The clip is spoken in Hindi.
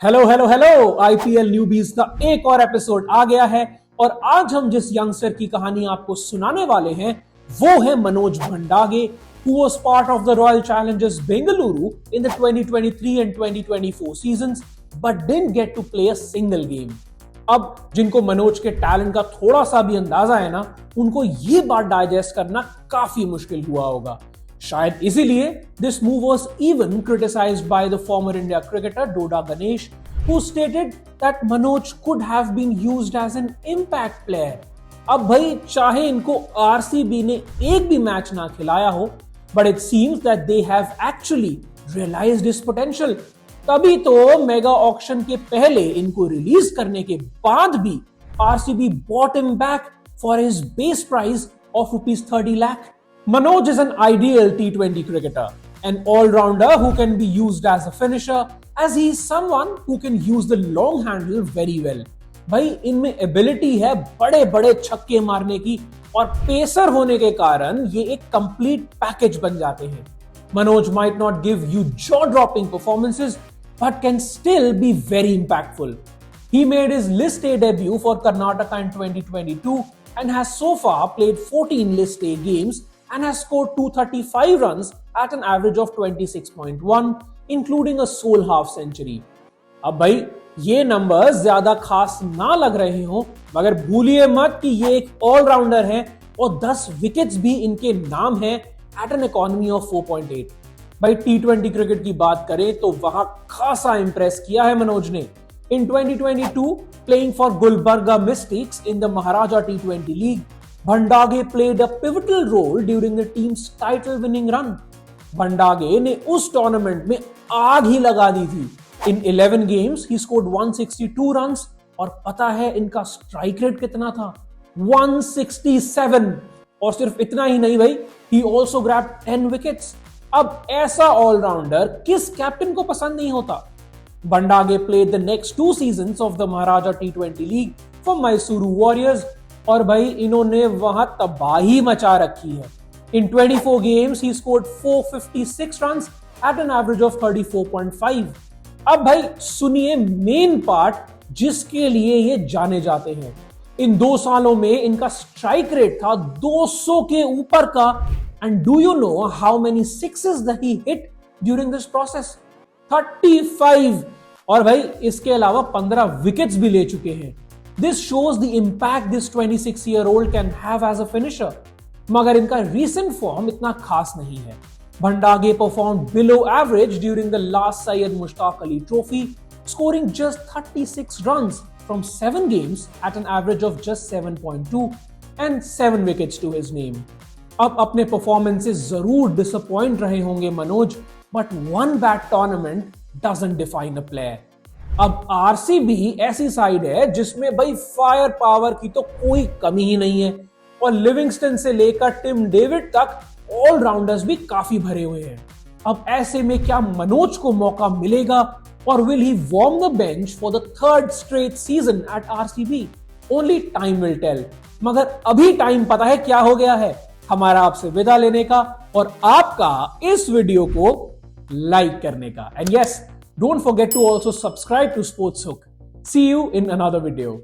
Hello hello hello IPL newbies का एक और एपिसोड आ गया है। और आज हम जिस यंगस्टर की कहानी आपको सुनाने वाले हैं वो है Manoj Bhandage, who was part of the Royal Challengers Bengaluru in the 2023 and 2024 seasons but didn't get to play a single game। अब जिनको मनोज के टैलेंट का थोड़ा सा भी अंदाजा है ना, उनको ये बात डाइजेस्ट करना काफी मुश्किल हुआ होगा। शायद इसीलिए this move was even criticised by the former India cricketer Doda Ganesh, who stated that Manoj could have been used as an impact player। अब भाई चाहे इनको आरसीबी ने एक भी मैच ना खिलाया हो, but it seems that they have actually realised his potential. तभी तो मेगा ऑक्शन के पहले इनको रिलीज करने के बाद भी RCB bought him back for his base price of ₹30 lakh. Manoj is an ideal T20 cricketer, an all-rounder who can be used as a finisher, as he is someone who can use the long handle very well। भाई इनमें एबिलिटी है बड़े बड़े छक्के मारने की, और पेसर होने के कारण ये एक कंप्लीट पैकेज बन जाते हैं। Manoj might not give you jaw-dropping performances, but can still be very impactful। He made his List A debut for Karnataka in 2022 and has so far played 14 List A games and has scored 235 runs at an average of 26.1, including a sole half century। अब भाई ये नंबर्स ज्यादा खास ना लग रहे हो, मगर भूलिए मत कि ये एक ऑलराउंडर है और 10 विकेट्स भी इनके नाम है एट एन इकोनॉमी ऑफ 4.8। भाई T20 क्रिकेट की बात करें तो वहां खासा इंप्रेस किया है मनोज ने। In 2022, playing for Gulbarga Mystics in the Maharaja T20 League, Bhandage played a pivotal role during the team's title-winning run। Bhandage ने उस टूर्नामेंट में आग ही लगा दी थी। In 11 games, he scored 162 runs, और पता है इनका स्ट्राइक रेट कितना था? 167। और सिर्फ इतना ही नहीं भाई, he also grabbed 10 wickets। अब ऐसा ऑलराउंडर किस कैप्टन को पसंद नहीं होता? Bhandage played the next 2 seasons of the Maharaja T20 League for Mysuru Warriors, और भाई इन्होंने वहां तबाही मचा रखी है। In 24 games, he scored 456 runs at an average of 34.5। अब भाई सुनिए मेन पार्ट जिसके लिए ये जाने जाते हैं। इन 2 सालों में इनका स्ट्राइक रेट था 200 के ऊपर का। And do you know how many sixes that he hit during this process? 35। और भाई इसके अलावा 15 विकेट्स भी ले चुके हैं। This shows the impact this 26-year-old can have as a finisher। मगर इनका recent form इतना खास नहीं है। Bhandage performed below average during the last Syed Mushtaq Ali Trophy, scoring just 36 runs from 7 games at an average of just 7.2 and 7 wickets to his name। अब अपने performances जरूर disappoint रहे होंगे Manoj, but one bad tournament doesn't define a player। अब आरसीबी ऐसी साइड है जिसमें भाई फायर पावर की तो कोई कमी ही नहीं है, और लिविंगस्टन से लेकर टिम डेविड तक ऑलराउंडर्स भी काफी भरे हुए हैं। अब ऐसे में क्या मनोज को मौका मिलेगा, और will he warm the bench for the 3rd straight season at RCB? Only time will tell. मगर अभी टाइम पता है क्या हो गया है? हमारा आपसे विदा लेने का और आपका इस वीडियो को लाइक करने का। And yes, don't forget to also subscribe to Sports Hook। See you in another video।